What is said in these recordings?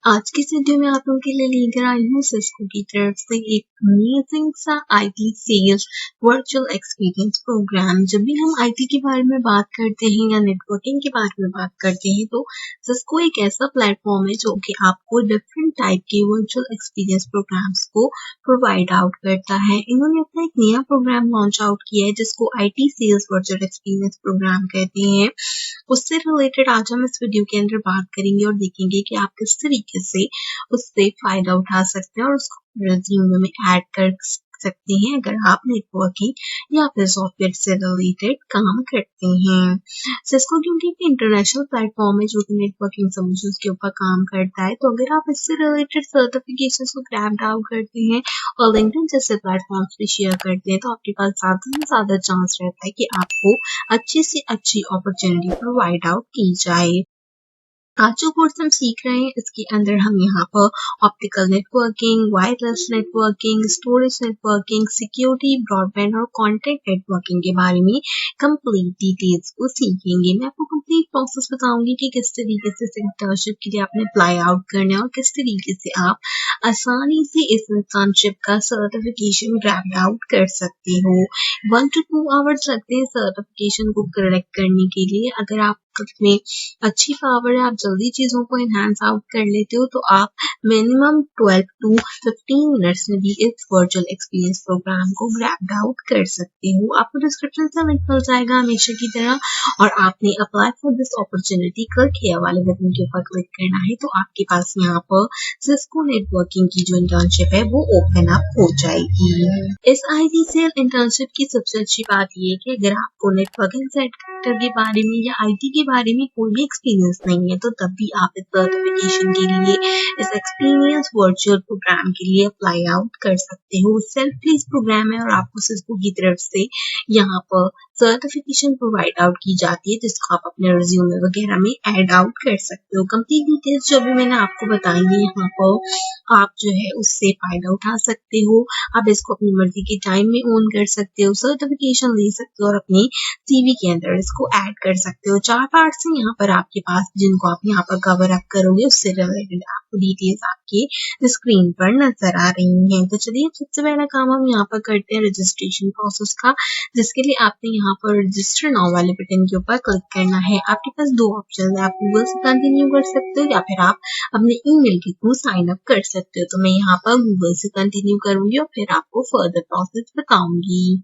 आज की इस वीडियो में आप लोगों के लिए लेकर आई हूँ सिस्को की तरफ से एक अमेजिंग सा IT sales virtual experience programme. जब भी हम आईटी के बारे में बात करते हैं या नेटवर्किंग के बारे में बात करते हैं तो सिस्को एक ऐसा प्लेटफॉर्म है जो कि आपको डिफरेंट टाइप के वर्चुअल एक्सपीरियंस प्रोग्राम्स को प्रोवाइड आउट करता है। इन्होंने अपना एक नया प्रोग्राम लॉन्च आउट किया है जिसको IT sales virtual experience programme कहते हैं। उससे रिलेटेड आज हम इस वीडियो के अंदर बात करेंगे और देखेंगे कि आप किस तरीके से उससे फायदा उठा सकते हैं और उसको रिज्यूमे में ऐड कर सकते हैं अगर आप नेटवर्किंग या फिर सॉफ्टवेयर से रिलेटेड काम करते हैं। सिस्को क्योंकि एक इंटरनेशनल प्लेटफॉर्म है जो कि नेटवर्किंग सॉल्यूशंस के ऊपर काम करता है, तो अगर आप इससे रिलेटेड सर्टिफिकेशंस को ग्रैब डाउन करते हैं और लिंक्डइन जैसे प्लेटफॉर्म्स पे शेयर करते हैं तो आपके पास ज्यादा से ज्यादा चांस रहता है कि आपको अच्छी से अच्छी अपॉर्चुनिटी प्रोवाइड आउट की जाए। आज जो कोर्स हम सीख रहे हैं इसके अंदर हम यहाँ पर optical networking, wireless networking, storage networking, security, broadband और कंटेंट नेटवर्किंग के बारे में कंप्लीट डिटेल्स को सीखेंगे। मैं आपको कंप्लीट प्रोसेस बताऊंगी कि किस तरीके से इस इंटर्नशिप के लिए आपने अप्लाई आउट करना है और किस तरीके से आप आसानी से इस इंटर्नशिप का सर्टिफिकेशन ग्रैब आउट कर सकते हो। 1 to 2 आवर्स लगते हैं सर्टिफिकेशन को कलेक्ट करने के लिए। अगर आप में अच्छी पावर है, आप जल्दी चीजों को एनहांस आउट कर लेते हो तो आप मिनिमम 12 to 15 मिनट्स में भी इस वर्चुअल एक्सपीरियंस प्रोग्राम को ग्रैब आउट कर सकते हो। आपको डिस्क्रिप्शन से लिंक मिल जाएगा हमेशा की तरह और आपने apply for this opportunity click किया वाले बटन के ऊपर क्लिक करना है तो आपके पास यहाँ पर सिस्को नेटवर्किंग की जो इंटर्नशिप है वो ओपन अप हो जाएगी। इस आईटी सेल इंटर्नशिप की सबसे अच्छी बात ये है कि अगर आपको नेटवर्किंग सेक्टर के बारे में या आईटी के बारे में कोई भी एक्सपीरियंस नहीं है तो तब भी आप इस सर्टिफिकेशन के लिए इस एक्सपीरियंस वर्चुअल प्रोग्राम के लिए अप्लाई आउट कर सकते हो। सेल्फ प्लीज प्रोग्राम है और आपको सिस्को की तरफ से यहाँ पर सर्टिफिकेशन प्रोवाइड आउट की जाती है जिसको आप अपने रिज्यूमे वगैरह में ऐड आउट कर सकते हो। कंप्लीट डिटेल्स जो भी मैंने आपको बताई है यहाँ पर आप जो है उससे फायदा उठा सकते हो। आप इसको अपनी मर्जी के टाइम में ऑन कर सकते हो, सर्टिफिकेशन ले सकते हो और अपनी सीवी के अंदर इसको ऐड कर सकते हो। 4 पार्ट्स हैं यहाँ पर आपके पास जिनको आप यहाँ पर कवर अप करोगे, उससे रिलेटेड आपको डिटेल्स आपके स्क्रीन पर नजर आ रही हैं। तो चलिए सबसे पहला काम हम यहाँ पर करते हैं रजिस्ट्रेशन प्रोसेस का, जिसके लिए आपने यहाँ पर रजिस्टर नाउ वाले बटन के ऊपर क्लिक करना है। आपके पास 2 ऑप्शन है, आप गूगल से कंटिन्यू कर सकते हो या फिर आप अपने ईमेल के थ्रू साइन अप कर सकते हो। तो मैं यहाँ पर गूगल से कंटिन्यू करूंगी और फिर आपको फर्दर प्रोसेस बताऊंगी।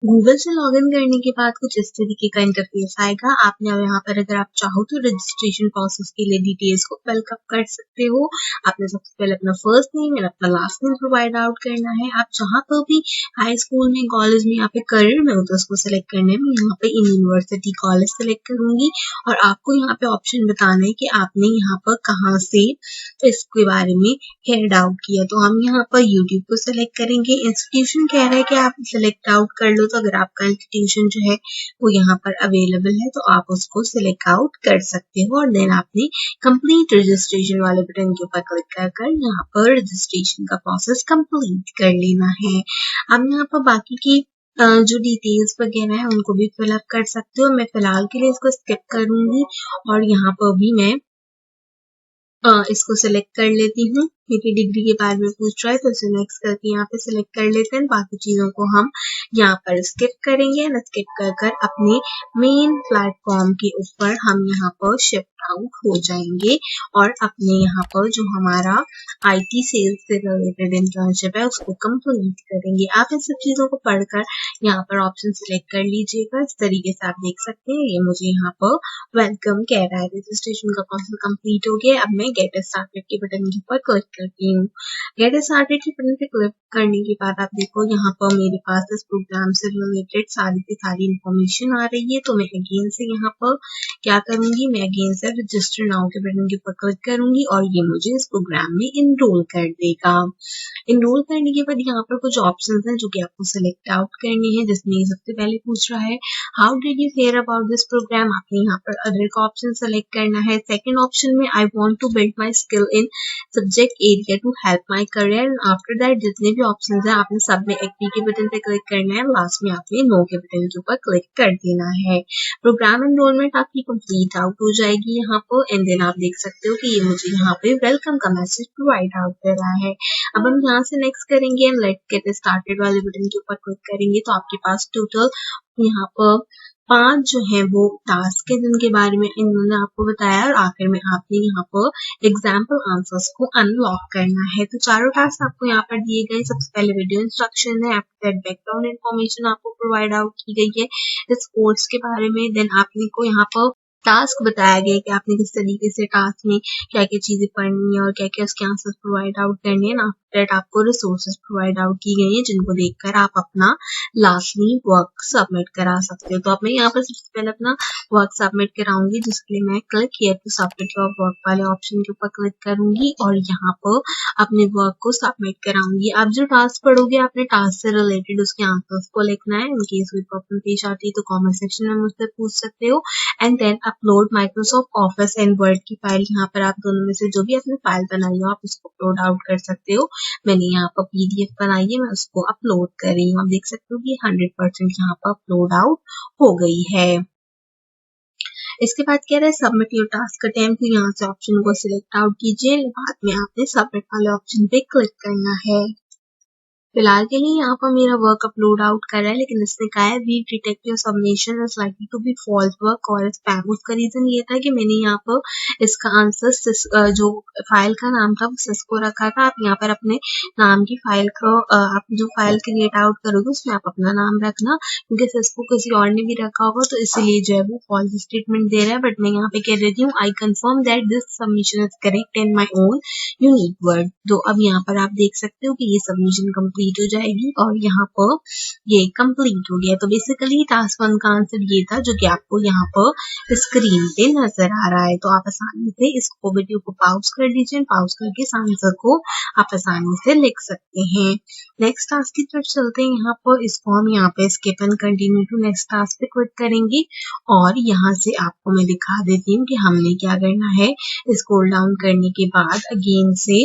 गूगल से लॉगिन करने के बाद कुछ इस तरीके का इंटरफेस आएगा। आपने अब यहाँ पर अगर आप चाहो तो रजिस्ट्रेशन प्रोसेस के लिए डिटेल्स को फिलअप कर सकते हो। आपने सबसे पहले अपना फर्स्ट नेम और अपना लास्ट नेम प्रोवाइड आउट करना है। आप जहाँ पर भी हाई स्कूल में, कॉलेज में या फिर करियर में हो तो उसको सिलेक्ट करना है। मैं यहाँ पे यूनिवर्सिटी कॉलेज सिलेक्ट करूंगी और आपको यहाँ पे ऑप्शन बताना है कि आपने यहाँ पर कहाँ से इसके बारे में हेड आउट किया। तो हम यहाँ पर यूट्यूब को सिलेक्ट करेंगे। इंस्टीट्यूशन कह रहा है कि आप सिलेक्ट आउट कर लो, तो अगर आपका इंस्टीट्यूशन जो है वो यहाँ पर अवेलेबल है तो आप उसको सिलेक्ट आउट कर सकते हो और देन आपने कंप्लीट रजिस्ट्रेशन वाले बटन के ऊपर क्लिक कर यहाँ पर रजिस्ट्रेशन का प्रोसेस कंप्लीट कर लेना है। अब यहाँ पर बाकी की जो डिटेल्स वगैरह है उनको भी फिलअप कर सकते हो। मैं फिलहाल के लिए इसको स्किप करूंगी और यहाँ पर भी मैं इसको सिलेक्ट कर लेती हूँ। मेरी डिग्री के बारे में पूछ रहा है तो इसे नेक्स्ट करके यहाँ पे सिलेक्ट कर लेते हैं। बाकी चीजों को हम यहाँ पर स्किप करेंगे। स्किप कर अपने मेन प्लेटफॉर्म के ऊपर हम यहाँ पर शिफ्ट आउट हो जाएंगे और अपने यहाँ पर जो हमारा आईटी सेल्स से रिलेटेड इंटर्नशिप है उसको कंप्लीट करेंगे। आप इन सब चीजों को पढ़कर यहाँ पर ऑप्शन सिलेक्ट कर लीजिएगा। इस तरीके से आप देख सकते हैं ये मुझे यहाँ पर वेलकम कह रहा है। रजिस्ट्रेशन का प्रोसेस कंप्लीट हो गया। अब मैं गेट स्टार्टेड के बटन के ऊपर क्लिक करती हूँ। गेट स्टार्टेड के बटन पे क्लिक करने के बाद आप देखो यहाँ पर मेरे पास इस प्रोग्राम से रिलेटेड सारी की सारी इंफॉर्मेशन आ रही है। तो मैं अगेन से यहाँ पर क्या करूंगी, मैं अगेन से रजिस्टर नाउ के बटन के ऊपर क्लिक करूंगी और ये मुझे इस प्रोग्राम में इनरोल कर देगा। इनरोल करने के बाद यहाँ पर कुछ ऑप्शंस हैं जो कि आपको सिलेक्ट आउट करनी है, जिसमें सबसे पहले पूछ रहा है how did you hear about this program. आपने यहाँ पर अदर का ऑप्शन सेलेक्ट करना है। सेकंड ऑप्शन में I want to build my skill in subject area to help my career and after that जितने भी ऑप्शंस हैं आपने सब में एग्री के बटन पे क्लिक करना है, लास्ट में आपने नो के बटन के ऊपर क्लिक कर देना है। प्रोग्राम एनरोलमेंट आपकी कंप्लीट आउट हो जाएगी यहाँ पर एंड देन आप देख सकते हो कि ये मुझे यहाँ पे वेलकम का मैसेज प्रोवाइड आउट कर रहा है। अब हम यहाँ से नेक्स्ट करेंगे एंड लेट गेट स्टार्टेड वाले बटन के ऊपर क्लिक करेंगे तो आपके पास टोटल यहाँ पर 5 जो है वो टास्क है जिनके बारे में इन्होंने आपको बताया और आखिर में आपने यहाँ पर एग्जाम्पल आंसर्स को अनलॉक करना है। तो चारों टास्क आपको यहाँ पर दिए गए। सबसे पहले वीडियो इंस्ट्रक्शन है, आफ्टर दैट बैकग्राउंड इन्फॉर्मेशन आपको प्रोवाइड आउट की गई है इस कोर्स के बारे में। देन आपने को यहाँ पर टास्क बताया गया कि आपने किस तरीके से टास्क में क्या क्या चीजें पढ़नी है और क्या क्या उसके आंसर्स प्रोवाइड आउट करने हैं। आफ्टर दैट आपको रिसोर्सेज प्रोवाइड आउट की गई है जिनको देखकर आप अपना लास्टली वर्क सबमिट करा सकते हो। तो अब मैं यहाँ पर सबसे पहले अपना वर्क सबमिट कराऊंगी जिसके लिए मैं click here to submit your work वाले ऑप्शन के ऊपर क्लिक करूंगी और यहाँ पर अपने वर्क को सबमिट कराऊंगी। आप जो टास्क पढ़ोगे आपने टास्क से रिलेटेड उसके आंसर्स को लिखना है। इनकेस कोई प्रॉब्लम पेश आती है तो कमेंट सेक्शन में मुझसे पूछ सकते हो। And then upload Microsoft office and word की फाइल, यहाँ पर आप दोनों में से जो भी आपने फाइल बनाई हो आप उसको अपलोड आउट कर सकते हो। मैंने यहाँ पर पीडीएफ बनाई है, मैं उसको अपलोड कर रही हूँ। आप देख सकते हो कि 100% यहाँ पर अपलोड आउट हो गई है। इसके बाद कह रहा है सबमिट योर टास्क अटेम्प्ट, तो यहाँ से ऑप्शन को सिलेक्ट आउट कीजिए। बाद में आपने सबमिट वाले ऑप्शन पे क्लिक करना है। फिलहाल के लिए यहाँ पर मेरा वर्क अपलोड आउट कर रहा है लेकिन इसने कहा है we detect your submission is likely to be false work और स्पैम। उसका रीजन ये था कि मैंने यहाँ पर इसका आंसर जो फाइल का नाम था वो सिस्को रखा था। आप यहाँ पर अपने नाम की फाइल को आप जो फाइल क्रिएट आउट करोगे उसमें आप अपना नाम रखना, क्योंकि सिस्को किसी और ने भी रखा होगा तो इसीलिए जो है वो फॉल्स स्टेटमेंट दे रहा है। बट मैं यहाँ पे कह रही हूँ I confirm that this submission is correct in my own unique word. तो अब यहाँ पर आप देख सकते हो कि ये सबमिशन कंप्लीट हो जाएगी और यहाँ पर ये कंप्लीट हो गया। तो बेसिकली टास्क 1 का आंसर ये था जो कि आपको यहाँ पर स्क्रीन पे नजर आ रहा है। तो आप आसानी से इसको वीडियो को पॉज कर दीजिए, पॉज करके इस आंसर को आप आसानी से लिख सकते हैं। नेक्स्ट टास्क की तरफ चलते हैं। यहाँ पर इसको हम यहाँ पे skip and continue to next task पे क्लिक करेंगे और यहाँ से आपको मैं दिखा देती हूँ कि हमने क्या करना है। स्क्रॉल डाउन करने के बाद अगेन से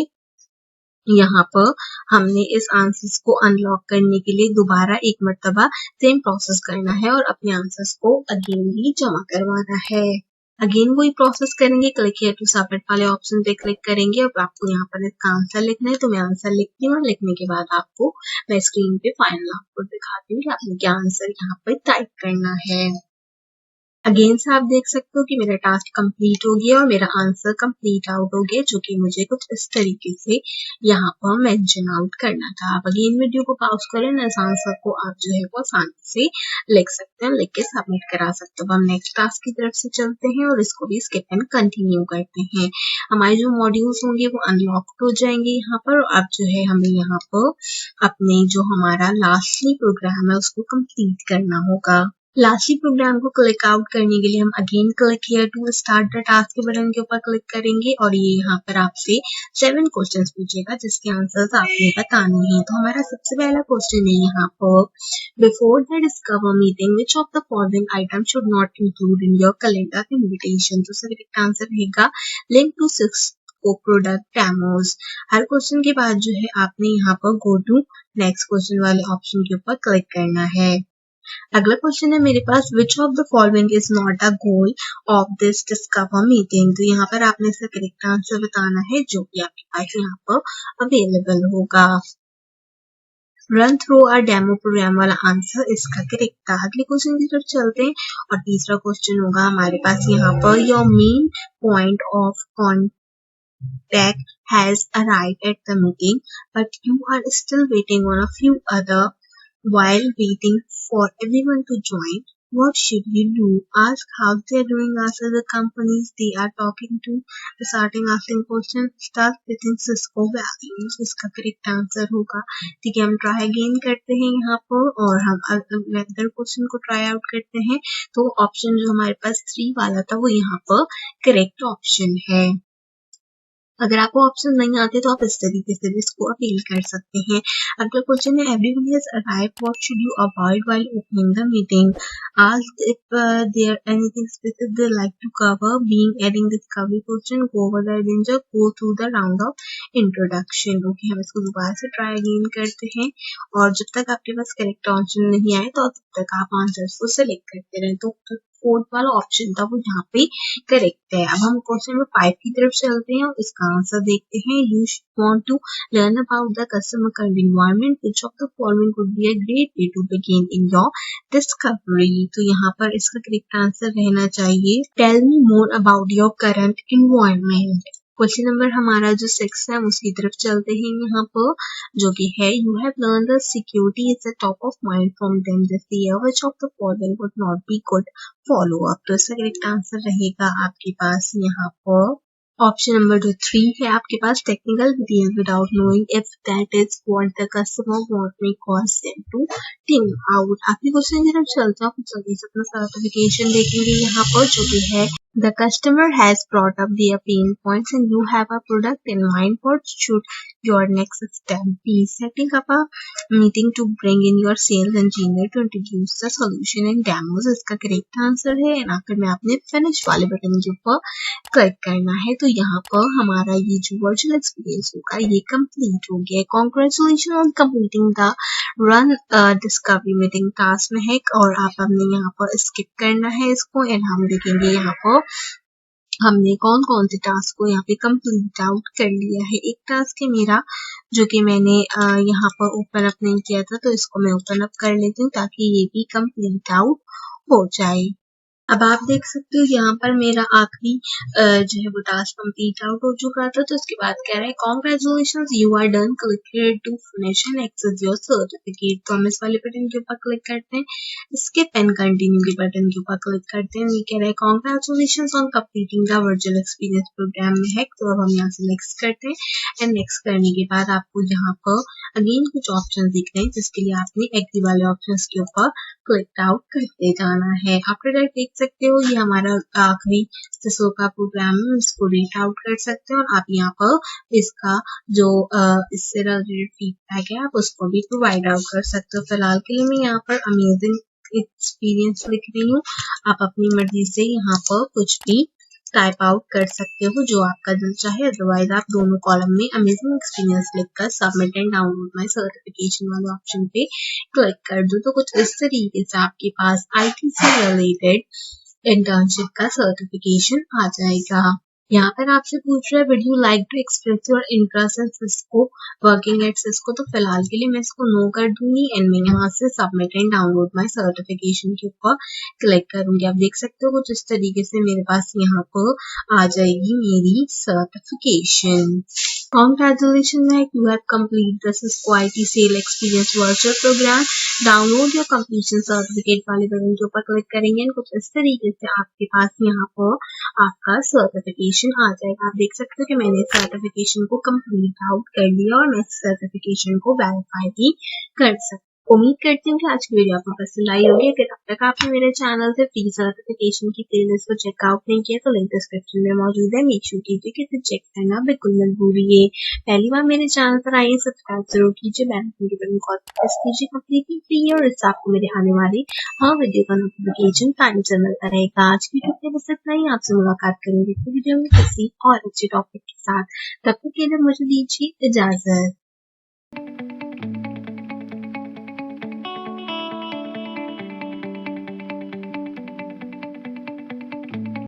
यहाँ पर हमने इस आंसर्स को अनलॉक करने के लिए दोबारा एक मर्तबा सेम प्रोसेस करना है और अपने आंसर्स को अगेन ही जमा करवाना है। अगेन वही प्रोसेस करेंगे, क्लिक हियर टू सबमिट वाले ऑप्शन पे क्लिक करेंगे और आपको यहाँ पर इसका आंसर लिखना है। तो मैं आंसर लिखती हूँ, लिखने के बाद आपको मैं स्क्रीन पे फाइनल आउटपुट दिखाती हूँ कि आपने क्या आंसर यहाँ पर टाइप करना है। अगेन से आप देख सकते हो कि मेरा टास्क कंप्लीट हो गया और मेरा आंसर कंप्लीट आउट हो गया, जो कि मुझे कुछ इस तरीके से यहाँ पर मेंशन आउट करना था। आप अगेन वीडियो को पॉज करें ना, इस आंसर को आप जो है वो आसानी से लिख सकते हैं, लिख के सबमिट करा सकते हो। हम नेक्स्ट टास्क की तरफ से चलते हैं और इसको भी स्किप एंड कंटिन्यू करते हैं। हमारे जो मॉड्यूल्स होंगे वो अनलॉक हो जाएंगे यहाँ पर। अब जो है हमें यहाँ पर अपने जो हमारा लास्टली प्रोग्राम है उसको कंप्लीट करना होगा। लास्टली प्रोग्राम को क्लिक आउट करने के लिए हम again click here to start the task के बटन के ऊपर क्लिक करेंगे और ये यहाँ पर आपसे 7 क्वेश्चंस पूछेगा जिसके आंसर्स आपने बताने हैं। तो हमारा सबसे पहला क्वेश्चन है यहाँ पर, before the discover meeting which of the following item should not include in your calendar invitation. तो करेक्ट आंसर रहेगा लिंक टू 6 को प्रोडक्ट डेमोज। हर क्वेश्चन के बाद जो है आपने यहाँ पर गो टू नेक्स्ट क्वेश्चन वाले ऑप्शन के ऊपर क्लिक करना है। अगला क्वेश्चन है मेरे पास, which of the following is not a goal of this discover meeting. तो यहाँ पर आपने इसका करेक्ट आंसर बताना है जो कि आपके पास यहाँ पर अवेलेबल होगा। Run through a demo program वाला आंसर इसका करेक्ट था। अगले क्वेश्चन की तरफ चलते हैं और तीसरा क्वेश्चन होगा हमारे पास यहाँ पर, your main point of contact has arrived at the meeting, but you are still waiting on a few other. While waiting for everyone to join, what should you do? Ask how they are doing, answer the companies they are talking to, starting asking questions, start within Cisco values। इसका correct answer होगा। ठीक है, हम try again करते हैं यहाँ पर और हम अदर क्वेश्चन को ट्राई आउट करते हैं। तो ऑप्शन जो हमारे पास 3 वाला था वो यहाँ पर करेक्ट ऑप्शन है। अगर आपको ऑप्शन नहीं आते तो आप इस तरीके से भी इसको अपील कर सकते हैं। अगला क्वेश्चन है, everyone has arrived, what should you avoid while opening the meeting? Ask if there anything specific they like to cover, being adding discovery question, go over the agenda, go through the round of introduction. Okay, हम इसको दोबारा से try again करते हैं और जब तक आपके पास करेक्ट ऑप्शन नहीं आए तो तब तक आप आंसर्स को सिलेक्ट करते रहें। तो फोर्थ वाला ऑप्शन था वो यहाँ पे करेक्ट है। अब हम क्वेश्चन नंबर 5 की तरफ चलते हैं और इसका आंसर देखते हैं। You want to learn about the customer current environment, which of the following would be a great way to begin in your discovery? तो यहाँ पर इसका करेक्ट आंसर रहना चाहिए, tell me more about your current environment. Question number हमारा जो 6 है उसकी तरफ चलते हैं यहाँ पर, जो कि है, you have learn the security is the top of mind from them this year, which of the following would not be good follow up? तो इसका करेक्ट आंसर रहेगा आपके पास यहाँ पर ऑप्शन नंबर जो 3 है आपके पास, technical detail without knowing if that is what the customer want may cause them to time out. आखिरी क्वेश्चन की तरफ चलते हैं, जल्दी से अपना सर्टिफिकेशन देखेंगे यहाँ पर, जो भी है, the customer has brought up their pain points and you have a product in mind. What should your next step be? Setting up a meeting to bring in your sales engineer to introduce the solution and demos इसका correct answer है। And आखिर में आपने finish वाले button के ऊपर click करना है। तो यहाँ पर हमारा ये जो वर्चुअल एक्सपीरियंस होगा ये कंप्लीट हो गया है। Congratulation on completing the run discovery meeting task में है और आप हमने यहाँ पर स्किप करना है इसको एंड हम देखेंगे यहाँ पर हमने कौन कौन से टास्क को यहाँ पे कंप्लीट आउट कर लिया है। एक टास्क है मेरा जो कि मैंने यहाँ पर ओपन अप नहीं किया था, तो इसको मैं ओपन अप कर लेती हूँ ताकि ये भी कंप्लीट आउट हो जाए। अब आप देख सकते हो यहाँ पर मेरा आखिरी जो है वो टास्क कंप्लीट आउट हो चुका था। तो उसके बाद कह रहे हैं congratulation you are done, click here to finish and access your certificate. तो हम इस वाले बटन के ऊपर क्लिक करते हैं, स्किप एंड कंटिन्यू के बटन के ऊपर क्लिक करते हैं। ये कह रहे हैं congratulation on completing the virtual experience program में है। तो अब हम यहाँ से नेक्स्ट करते हैं एंड नेक्स्ट करने के बाद आपको यहाँ पर अगेन कुछ ऑप्शन दिख रहे हैं जिसके लिए आपने एग्री वाले ऑप्शन के ऊपर क्लिक आउट करते जाना है। आफ्टर दैट देख सकते हो ये हमारा आखिरी सिसो का प्रोग्राम है, इसको रीड आउट कर सकते हो और आप यहाँ पर इसका जो इससे रिलेटेड फीडबैक है आप उसको भी प्रोवाइड आउट कर सकते हो। फिलहाल के लिए मैं यहाँ पर अमेजिंग एक्सपीरियंस लिख रही हूँ, आप अपनी मर्जी से यहाँ पर कुछ भी टाइप आउट कर सकते हो जो आपका दिल चाहे। अदरवाइज आप दोनों कॉलम में अमेजिंग एक्सपीरियंस लिखकर submit and download my certification वाले ऑप्शन पे क्लिक कर दो। तो कुछ इस तरीके से आपके पास आईटी से रिलेटेड इंटर्नशिप का सर्टिफिकेशन आ जाएगा। यहाँ पर आपसे पूछ रहा है would you like to express your interest in Cisco working at Cisco? तो फिलहाल के लिए मैं इसको नो कर दूंगी एंड मैं यहाँ से submit and download my certification के ऊपर क्लिक करूंगी। आप देख सकते हो कुछ इस तरीके से मेरे पास यहाँ पर आ जाएगी मेरी certification. Congratulations, Mike. You have completed the Cisco IT Sale Experience Virtual Program. Download या कंप्लीशन सर्टिफिकेट वाले बटन के ऊपर क्लिक करेंगे कुछ इस तरीके से आपके पास यहाँ पर आपका सर्टिफिकेशन आ जाएगा। आप देख सकते हो कि मैंने सर्टिफिकेशन को कंप्लीट आउट कर लिया और मैं सर्टिफिकेशन को वेरीफाई भी कर सकती हूँ। उम्मीद करती हूँ कि आज की वीडियो आपको पसंद आई होगी। अगर अब तक आपने मेरे चैनल से फ्री सर्टिफिकेशन की प्लेलिस्ट को चेकआउट नहीं किया तो लिंक डिस्क्रिप्शन में मौजूद है, मेक श्योर कीजिए कि इसे चेक करना बिल्कुल मत भूलिए। पहली बार मेरे चैनल पर आइए, सब्सक्राइब जरूर कीजिए, बेल आइकन के बटन को प्रेस कीजिए, कंप्लीटली फ्री है और इससे आपको मेरे आने वाली हर वीडियो का नोटिफिकेशन टाइम से मिलता रहेगा। आज की वीडियो में बस इतना ही, आपसे मुलाकात करेंगे इस वीडियो में किसी और अच्छे टॉपिक के साथ। तब तक के लिए मुझे दीजिए इजाजत।